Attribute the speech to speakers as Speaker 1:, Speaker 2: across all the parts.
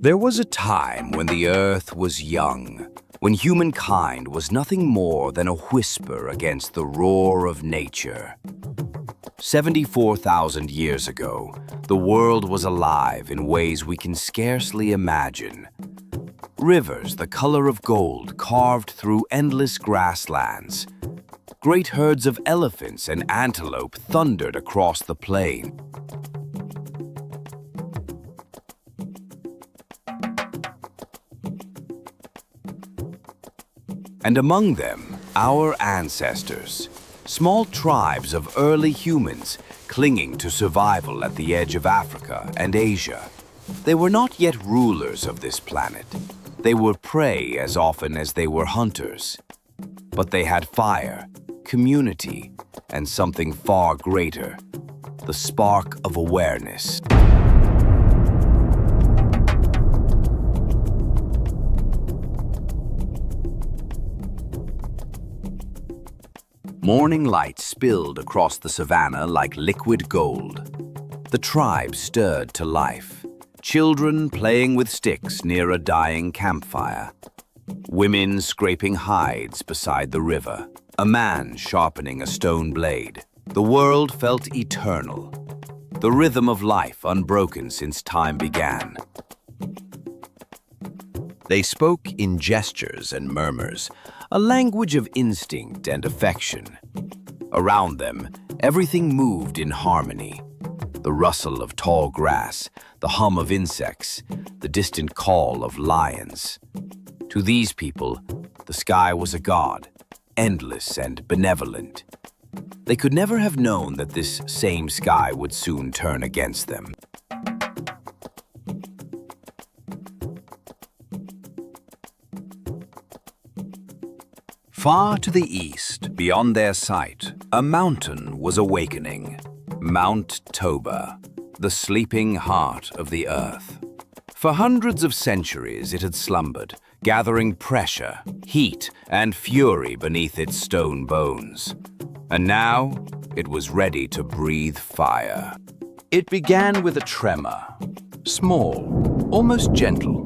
Speaker 1: There was a time when the earth was young, when humankind was nothing more than a whisper against the roar of nature. 74,000 years ago, the world was alive in ways we can scarcely imagine. Rivers the color of gold carved through endless grasslands. Great herds of elephants and antelope thundered across the plain. And among them, our ancestors, small tribes of early humans clinging to survival at the edge of Africa and Asia. They were not yet rulers of this planet. They were prey as often as they were hunters. But they had fire, community, and something far greater, the spark of awareness. Morning light spilled across the savannah like liquid gold. The tribe stirred to life, children playing with sticks near a dying campfire, women scraping hides beside the river, a man sharpening a stone blade. The world felt eternal, the rhythm of life unbroken since time began. They spoke in gestures and murmurs, a language of instinct and affection. Around them, everything moved in harmony. The rustle of tall grass, the hum of insects, the distant call of lions. To these people, the sky was a god, endless and benevolent. They could never have known that this same sky would soon turn against them. Far to the east, beyond their sight, a mountain was awakening. Mount Toba, the sleeping heart of the earth. For hundreds of centuries it had slumbered, gathering pressure, heat, and fury beneath its stone bones. And now it was ready to breathe fire. It began with a tremor, small, almost gentle.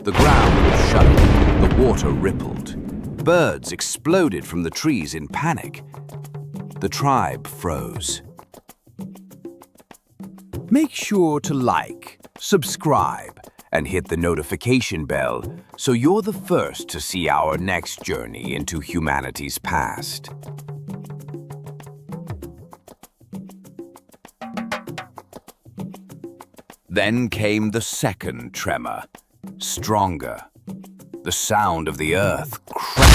Speaker 1: The ground shuddered, the water rippled. Birds exploded from the trees in panic. The tribe froze. Make sure to like, subscribe, and hit the notification bell so you're the first to see our next journey into humanity's past. Then came the second tremor, stronger. The sound of the earth cracked.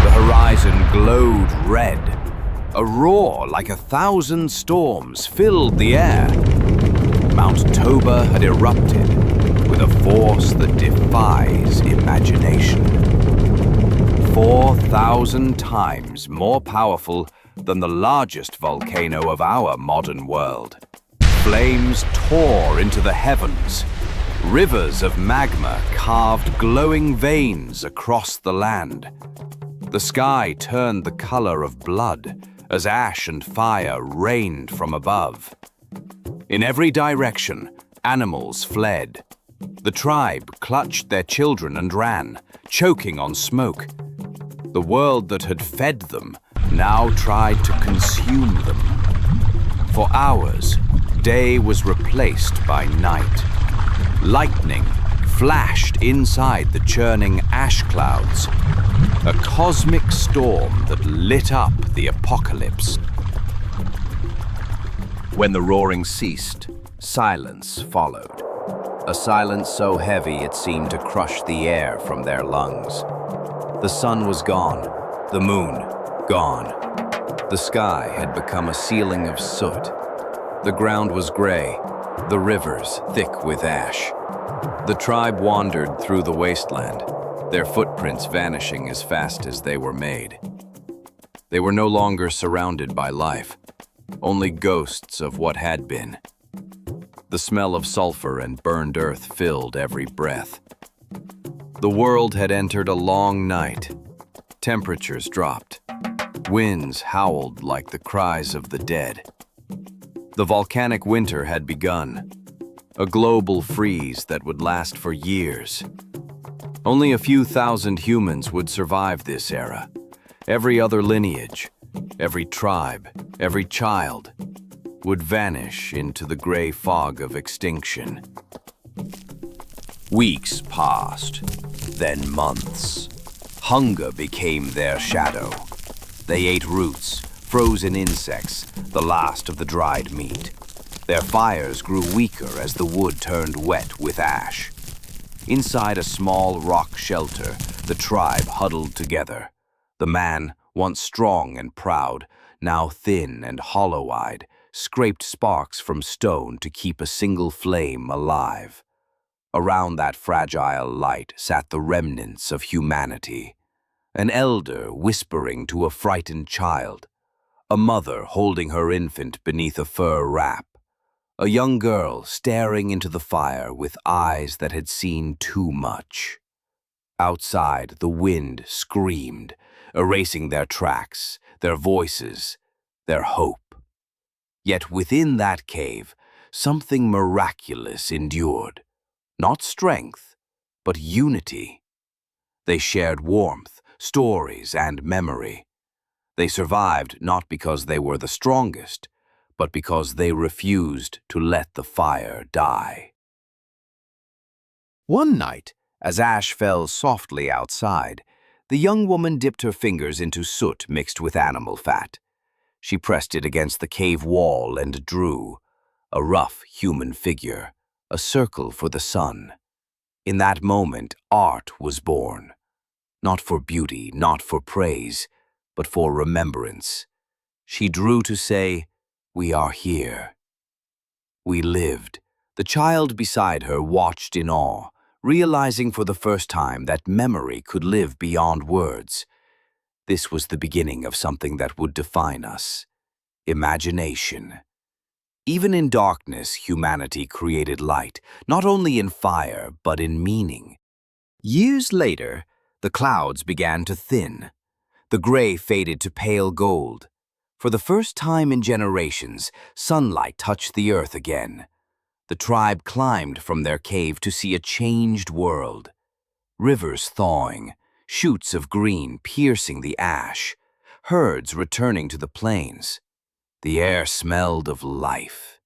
Speaker 1: The horizon glowed red. A roar like 1,000 storms filled the air. Mount Toba had erupted with a force that defies imagination. 4,000 times more powerful than the largest volcano of our modern world. Flames tore into the heavens. Rivers of magma carved glowing veins across the land. The sky turned the color of blood as ash and fire rained from above. In every direction, animals fled. The tribe clutched their children and ran, choking on smoke. The world that had fed them now tried to consume them. For hours, day was replaced by night. Lightning flashed inside the churning ash clouds, a cosmic storm that lit up the apocalypse. When the roaring ceased, silence followed. A silence so heavy it seemed to crush the air from their lungs. The sun was gone, the moon gone. The sky had become a ceiling of soot. The ground was gray, the rivers thick with ash. The tribe wandered through the wasteland, their footprints vanishing as fast as they were made. They were no longer surrounded by life, only ghosts of what had been. The smell of sulfur and burned earth filled every breath. The world had entered a long night. Temperatures dropped. Winds howled like the cries of the dead. The volcanic winter had begun. a global freeze that would last for years. Only a few thousand humans would survive this era. Every other lineage, every tribe, every child would vanish into the gray fog of extinction. Weeks passed, then months. Hunger became their shadow. They ate roots, frozen insects, the last of the dried meat. Their fires grew weaker as the wood turned wet with ash. Inside a small rock shelter, the tribe huddled together. The man, once strong and proud, now thin and hollow-eyed, scraped sparks from stone to keep a single flame alive. Around that fragile light sat the remnants of humanity. An elder whispering to a frightened child, a mother holding her infant beneath a fur wrap, a young girl staring into the fire with eyes that had seen too much. Outside, the wind screamed, erasing their tracks, their voices, their hope. Yet within that cave, something miraculous endured. Not strength, but unity. They shared warmth, stories, and memory. They survived not because they were the strongest, but because they refused to let the fire die. One night, as ash fell softly outside, the young woman dipped her fingers into soot mixed with animal fat. She pressed it against the cave wall and drew a rough human figure, a circle for the sun. In that moment, art was born. Not for beauty, not for praise, but for remembrance. She drew to say, "We are here." We lived. The child beside her watched in awe, realizing for the first time that memory could live beyond words. This was the beginning of something that would define us. Imagination. Even in darkness, humanity created light, not only in fire, but in meaning. Years later, the clouds began to thin. The gray faded to pale gold. For the first time in generations, sunlight touched the earth again. The tribe climbed from their cave to see a changed world. Rivers thawing, shoots of green piercing the ash, herds returning to the plains. The air smelled of life.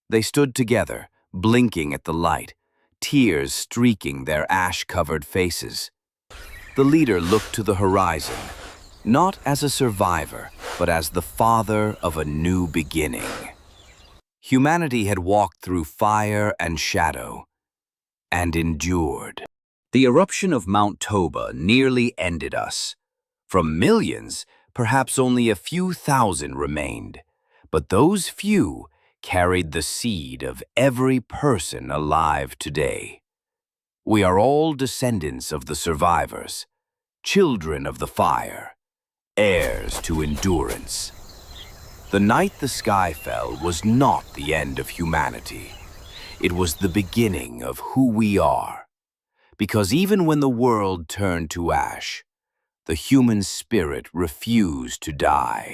Speaker 1: They stood together, blinking at the light, tears streaking their ash-covered faces. The leader looked to the horizon, not as a survivor, but as the father of a new beginning. Humanity had walked through fire and shadow, and endured. The eruption of Mount Toba nearly ended us. From millions, perhaps only a few thousand remained, but those few carried the seed of every person alive today. We are all descendants of the survivors, children of the fire, heirs to endurance. The night the sky fell was not the end of humanity. It was the beginning of who we are. Because even when the world turned to ash, the human spirit refused to die.